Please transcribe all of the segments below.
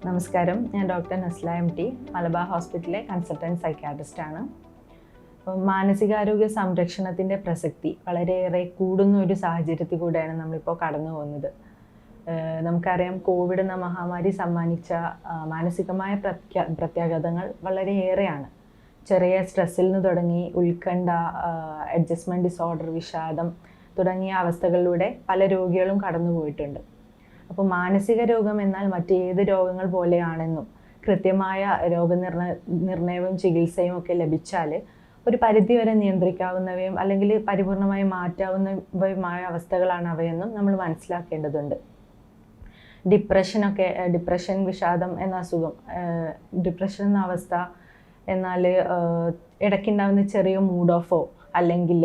നമസ്കാരം, ഞാൻ doctor Nasla MT, Malabar ഹോസ്പിറ്റലിലെ കൺസൾട്ടൻറ്റ് സൈക്യാട്രിസ്റ്റാണ്. മാനസികാരോഗ്യ സംരക്ഷണത്തിൻ്റെ പ്രസക്തി വളരെയേറെ കൂടുന്ന ഒരു സാഹചര്യത്തിൽ കൂടെയാണ് നമ്മളിപ്പോൾ കടന്നു പോകുന്നത്. നമുക്കറിയാം, കോവിഡ് എന്ന മഹാമാരി സമ്മാനിച്ച മാനസികമായ പ്രത്യാഘാതങ്ങൾ വളരെയേറെയാണ്. ചെറിയ സ്ട്രെസ്സിൽ നിന്ന് തുടങ്ങി ഉത്കണ്ഠ, അഡ്ജസ്റ്റ്മെൻറ്റ് ഡിസോർഡർ, വിഷാദം തുടങ്ങിയ അവസ്ഥകളിലൂടെ പല രോഗികളും കടന്നു പോയിട്ടുണ്ട്. അപ്പോൾ മാനസിക രോഗം എന്നാൽ മറ്റേത് രോഗങ്ങൾ പോലെയാണെന്നും കൃത്യമായ രോഗനിർണയവും ചികിത്സയും ഒക്കെ ലഭിച്ചാൽ ഒരു പരിധിവരെ നിയന്ത്രിക്കാവുന്നവയും അല്ലെങ്കിൽ പരിപൂർണമായി മാറ്റാവുന്നവയുമായ അവസ്ഥകളാണ് അവയെന്നും നമ്മൾ മനസ്സിലാക്കേണ്ടതുണ്ട്. ഡിപ്രഷൻ, വിഷാദം എന്ന അസുഖം, ഡിപ്രഷൻ എന്ന അവസ്ഥ എന്നാൽ ഇടയ്ക്കുണ്ടാകുന്ന ചെറിയ മൂഡ് ഓഫോ അല്ലെങ്കിൽ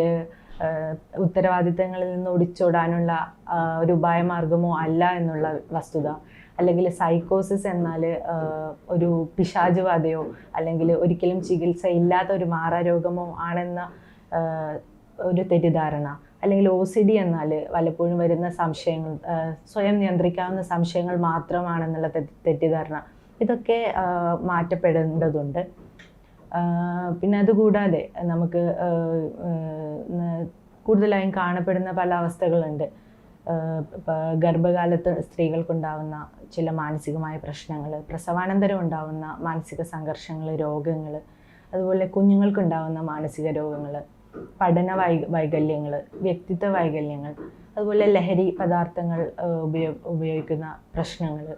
ഉത്തരവാദിത്തങ്ങളിൽ നിന്ന് ഒടിച്ചോടാനുള്ള ഒരു ഉപായമാർഗമോ അല്ല എന്നുള്ള വസ്തുത, അല്ലെങ്കിൽ സൈക്കോസിസ് എന്നാൽ ഒരു പിശാചുബാധയോ അല്ലെങ്കിൽ ഒരിക്കലും ചികിത്സ ഇല്ലാത്ത ഒരു മാറാരോഗമോ ആണെന്ന ഒരു തെറ്റിദ്ധാരണ, അല്ലെങ്കിൽ OCD എന്നാൽ വല്ലപ്പോഴും വരുന്ന സംശയങ്ങൾ, സ്വയം നിയന്ത്രിക്കാവുന്ന സംശയങ്ങൾ മാത്രമാണെന്നുള്ള തെറ്റിദ്ധാരണ, ഇതൊക്കെ മാറ്റപ്പെടേണ്ടതുണ്ട്. പിന്നെ അതുകൂടാതെ നമുക്ക് കൂടുതലായും കാണപ്പെടുന്ന പല അവസ്ഥകളുണ്ട്. ഗർഭകാലത്ത് സ്ത്രീകൾക്കുണ്ടാവുന്ന ചില മാനസികമായ പ്രശ്നങ്ങൾ, പ്രസവാനന്തരം ഉണ്ടാവുന്ന മാനസിക സംഘർഷങ്ങൾ, രോഗങ്ങൾ, അതുപോലെ കുഞ്ഞുങ്ങൾക്കുണ്ടാവുന്ന മാനസിക രോഗങ്ങൾ, പഠന വൈകല്യങ്ങൾ, വ്യക്തിത്വ വൈകല്യങ്ങൾ, അതുപോലെ ലഹരി പദാർത്ഥങ്ങൾ ഉപയോഗിക്കുന്ന പ്രശ്നങ്ങൾ,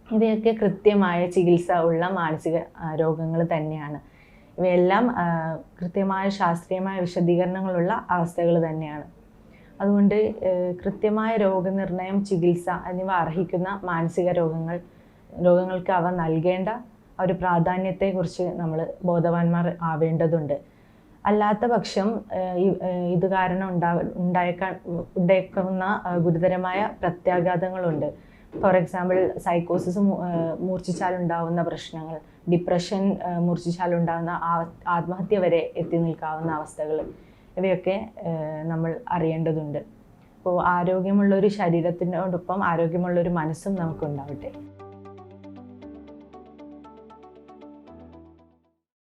ഇവയൊക്കെ കൃത്യമായ ചികിത്സ ഉള്ള മാനസിക രോഗങ്ങൾ തന്നെയാണ്. ഇവയെല്ലാം കൃത്യമായ ശാസ്ത്രീയമായ വിശദീകരണങ്ങളുള്ള അവസ്ഥകൾ തന്നെയാണ്. അതുകൊണ്ട് കൃത്യമായ രോഗനിർണയം, ചികിത്സ എന്നിവ അർഹിക്കുന്ന മാനസിക രോഗങ്ങൾക്ക് അവ നൽകേണ്ട ഒരു പ്രാധാന്യത്തെക്കുറിച്ച് നമ്മൾ ബോധവാന്മാർ ആവേണ്ടതുണ്ട്. അല്ലാത്ത പക്ഷം ഇത് കാരണം ഉണ്ടായേക്കാവുന്ന ഗുരുതരമായ പ്രത്യാഘാതങ്ങളുണ്ട്. ഫോർ എക്സാമ്പിൾ, സൈക്കോസിസ് മൂർച്ഛിച്ചാലുണ്ടാവുന്ന പ്രശ്നങ്ങൾ, ഡിപ്രഷൻ മൂർച്ഛിച്ചാലുണ്ടാകുന്ന ആത്മഹത്യ വരെ എത്തി നിൽക്കാവുന്ന അവസ്ഥകൾ, ഇവയൊക്കെ നമ്മൾ അറിയേണ്ടതുണ്ട്. അപ്പോൾ ആരോഗ്യമുള്ളൊരു ശരീരത്തിനോടൊപ്പം ആരോഗ്യമുള്ളൊരു മനസ്സും നമുക്കുണ്ടാവട്ടെ.